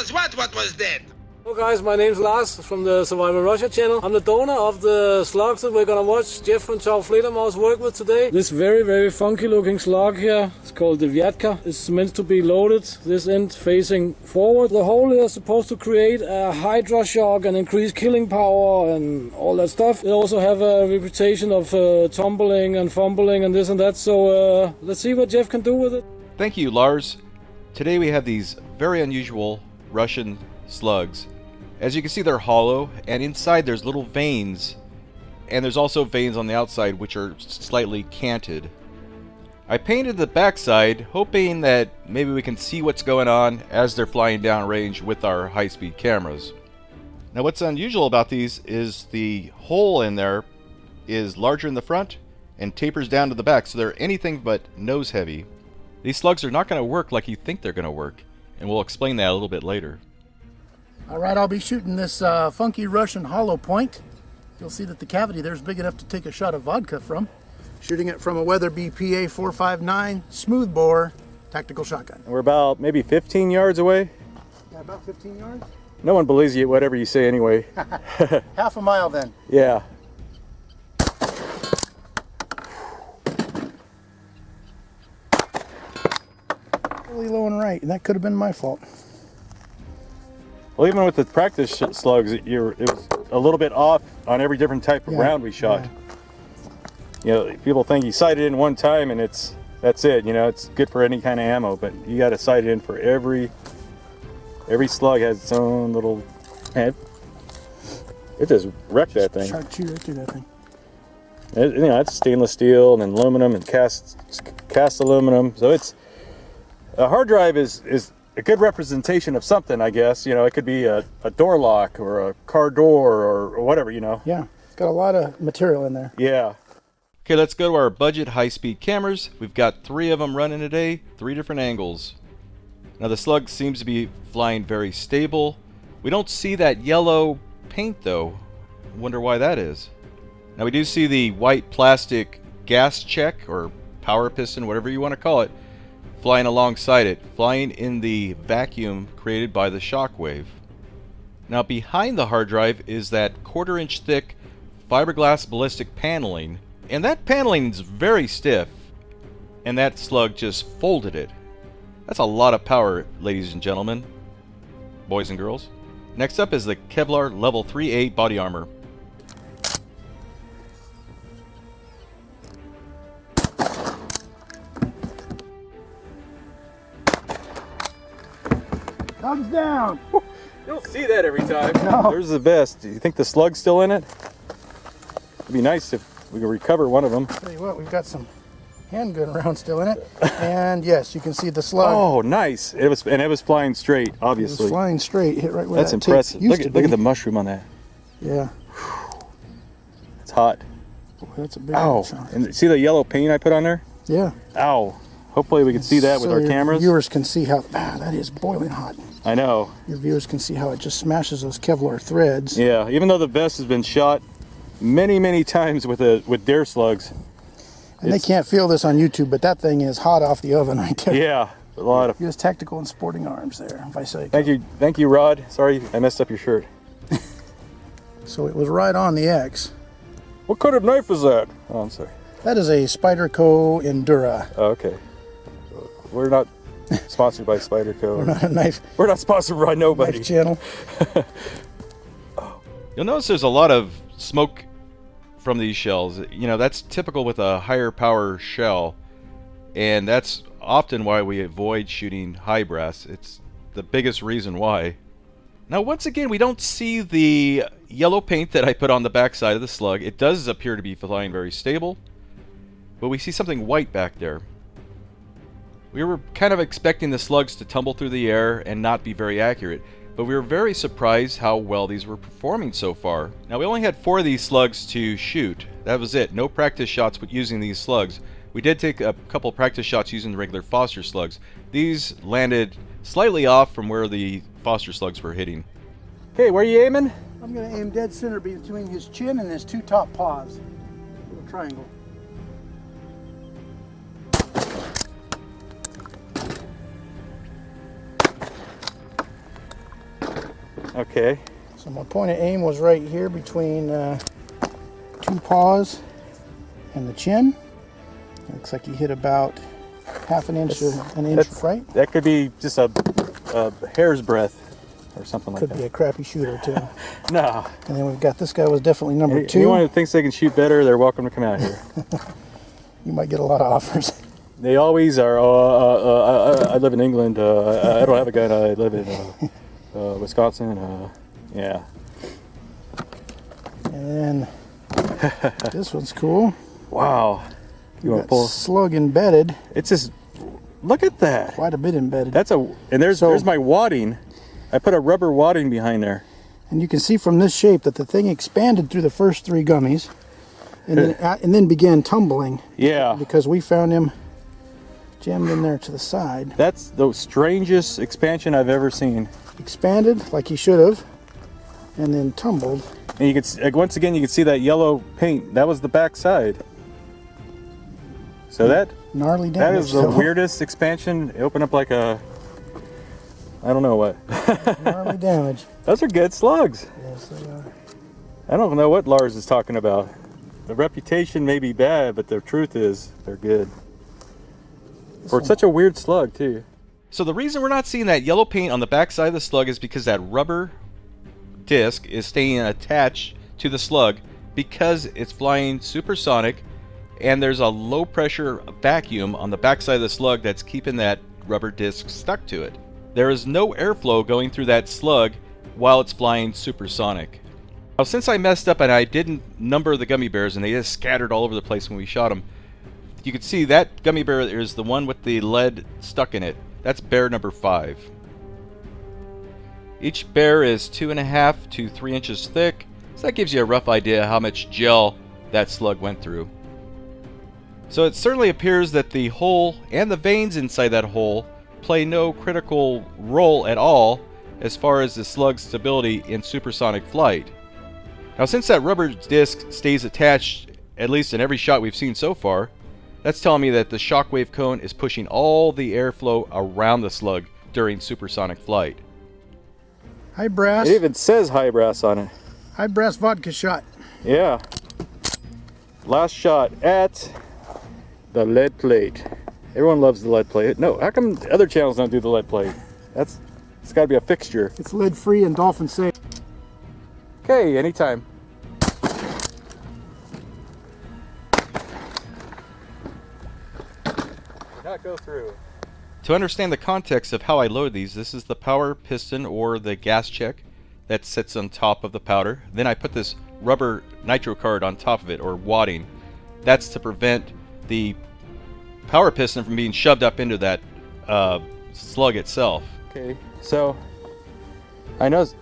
was what? What was that? Hello guys, my name's Lars from the Survival Russia channel. I'm the donor of the slugs that we're gonna watch Jeff from Top Fledermaus work with today. This very funky looking slug here, it's called the Vyatka. It's meant to be loaded, this end facing forward. The hole is supposed to create a hydra shock and increase killing power and all that stuff. They also have a reputation of tumbling and fumbling and this and that, so let's see what Jeff can do with it. Thank you, Lars. Today we have these very unusual Russian slugs. As you can see, they're hollow, and inside there's little veins, and there's also veins on the outside which are slightly canted. I painted the backside hoping that maybe we can see what's going on as they're flying downrange with our high-speed cameras. Now what's unusual about these is the hole in there is larger in the front and tapers down to the back, so they're anything but nose heavy. These slugs are not going to work like you think they're going to work, and we'll explain that a little bit later. Alright, I'll be shooting this funky Russian hollow point. You'll see that the cavity there is big enough to take a shot of vodka from. Shooting it from a Weatherby PA 459 smoothbore tactical shotgun. We're about maybe 15 yards away. Yeah, about 15 yards. No one believes you, whatever you say anyway. Half a mile then. Yeah. Really low and right, and that could have been my fault. Well, even with the practice slugs, it was a little bit off on every different type of round we shot. Yeah. You know, people think you sight it in one time and that's it. You know, it's good for any kind of ammo, but you got to sight it in for every slug has its own little head. It just wrecked that thing. Sharp shoot right through that thing. You know, it's stainless steel and then aluminum and cast aluminum. So it's a hard drive is a good representation of something, I guess. You know, it could be a door lock or a car door or whatever, you know. Yeah, it's got a lot of material in there. Yeah. Okay, let's go to our budget high-speed cameras. We've got 3 of them running today, 3 different angles. Now the slug seems to be flying very stable. We don't see that yellow paint though. Wonder why that is. Now we do see the white plastic gas check or power piston, whatever you want to call it, flying alongside it, flying in the vacuum created by the shock wave. Now behind the hard drive is that 1/4 inch thick fiberglass ballistic paneling, and that paneling is very stiff, and that slug just folded it. That's a lot of power, ladies and gentlemen, boys and girls. Next up is the Kevlar Level 3A body armor. Thumbs down! You don't see that every time. No. There's the best. Do you think the slug's still in it? It'd be nice if we could recover one of them. Tell you what, we've got some handgun rounds still in it. And yes, you can see the slug. Oh, nice. It was flying straight, It obviously. was flying straight, hit right where That's that impressive. tip used to Look be. at the mushroom on that. Yeah. It's hot. Boy, that's a big Ow. shot. And see the yellow paint I put on there? Yeah. Ow. Hopefully we can see that with So our your cameras. viewers can see how, that is boiling hot. I know. Your viewers can see how it just smashes those Kevlar threads. Yeah, even though the vest has been shot many times with dare slugs. And they can't feel this on YouTube, but that thing is hot off the oven right there. Yeah, a lot of. U.S. Tactical and Sporting Arms there, if I say. Thank you, Rod. Sorry I messed up your shirt. So it was right on the X. What kind of knife is that? Oh, I'm sorry. That is a Spyderco Endura. Oh, okay. We're not sponsored by Spyderco. We're not a knife We're not sponsored by nobody. channel. You'll notice there's a lot of smoke from these shells. You know, that's typical with a higher power shell, and that's often why we avoid shooting high brass. It's the biggest reason why. Now once again, we don't see the yellow paint that I put on the back side of the slug. It does appear to be flying very stable, but we see something white back there. We were kind of expecting the slugs to tumble through the air and not be very accurate, but we were very surprised how well these were performing so far. Now we only had 4 of these slugs to shoot. That was it. No practice shots with using these slugs. We did take a couple practice shots using the regular Foster slugs. These landed slightly off from where the Foster slugs were hitting. Okay, where are you aiming? I'm going to aim dead center between his chin and his 2 top paws. Little triangle. Okay. So my point of aim was right here between 2 paws and the chin. Looks like you hit about half an inch, right? That could be just a hair's breadth or something like Could that. be a crappy shooter too. No. And then we've got this guy was definitely number 2. Anyone who thinks they can shoot better, they're welcome to come out here. You might get a lot of offers. They always are. I live in England. I don't have a gun. I live in Wisconsin. Yeah. And then this one's cool. Wow. You want to Got pull? slug embedded, It's just. Look at that. quite a bit embedded. There's my wadding. I put a rubber wadding behind there. And you can see from this shape that the thing expanded through the first 3 gummies, and then began tumbling. Yeah. Because we found him jammed in there to the side. That's the strangest expansion I've ever seen. Expanded like he should have, and then tumbled. And you could once again you can see that yellow paint. That was the back side. So that Gnarly damage. that is the weirdest expansion. It opened up like a I don't know what. Gnarly damage. Those are good slugs. Yes, they are. I don't know what Lars is talking about. The reputation may be bad, but the truth is they're good. For such a weird slug too. So the reason we're not seeing that yellow paint on the backside of the slug is because that rubber disc is staying attached to the slug because it's flying supersonic, and there's a low pressure vacuum on the backside of the slug that's keeping that rubber disc stuck to it. There is no airflow going through that slug while it's flying supersonic. Now, since I messed up and I didn't number the gummy bears and they just scattered all over the place when we shot them, you can see that gummy bear is the one with the lead stuck in it. That's bear number 5. Each bear is 2.5 to 3 inches thick, so that gives you a rough idea how much gel that slug went through. So it certainly appears that the hole and the vanes inside that hole play no critical role at all as far as the slug's stability in supersonic flight. Now, since that rubber disc stays attached, at least in every shot we've seen so far, that's telling me that the shockwave cone is pushing all the airflow around the slug during supersonic flight. High brass. It even says high brass on it. High brass vodka shot. Yeah. Last shot at the lead plate. Everyone loves the lead plate. No, how come the other channels don't do the lead plate? It's got to be a fixture. It's lead free and dolphin safe. Okay, anytime. Not go through. To understand the context of how I load these, this is the power piston or the gas check that sits on top of the powder. Then I put this rubber nitro card on top of it, or wadding. That's to prevent the power piston from being shoved up into that slug itself. Okay, so I noticed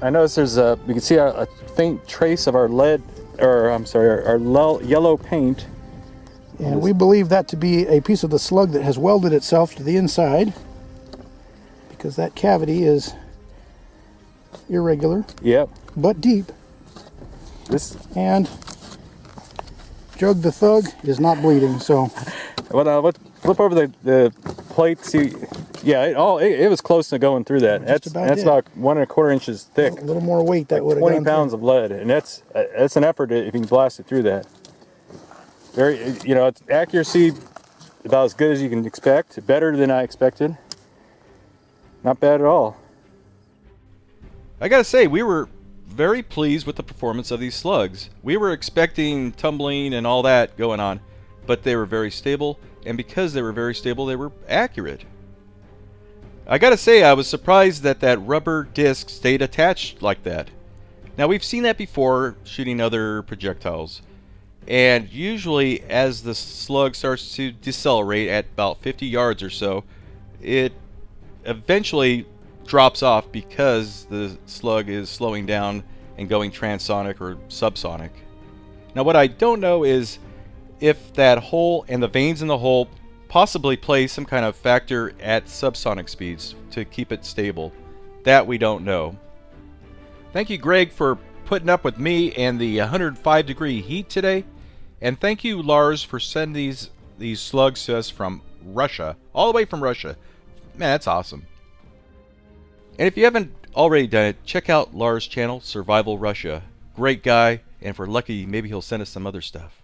there's we can see a faint trace of our lead, or I'm sorry, our yellow paint. And we believe that to be a piece of the slug that has welded itself to the inside, because that cavity is irregular Yep. but deep. And Jug the Thug is not bleeding, so Well, flip over the plate. See, yeah, it was close to going through that. That's about 1¼ inches thick. a little more weight that would have 20 pounds of lead, and that's an effort if you can blast it through that. Very, it's accuracy about as good as you can expect. Better than I expected. Not bad at all. I gotta say, we were very pleased with the performance of these slugs. We were expecting tumbling and all that going on, but they were very stable, and because they were very stable, they were accurate. I gotta say, I was surprised that that rubber disc stayed attached like that. Now, we've seen that before shooting other projectiles, and usually as the slug starts to decelerate at about 50 yards or so, it eventually drops off because the slug is slowing down and going transonic or subsonic. Now, what I don't know is if that hole and the vanes in the hole possibly play some kind of factor at subsonic speeds to keep it stable. That we don't know. Thank you, Greg, for putting up with me and the 105-degree heat today. And thank you, Lars, for sending these slugs to us from Russia, all the way from Russia. Man, that's awesome. And if you haven't already done it, check out Lars' channel, Survival Russia. Great guy, and if we're lucky, maybe he'll send us some other stuff.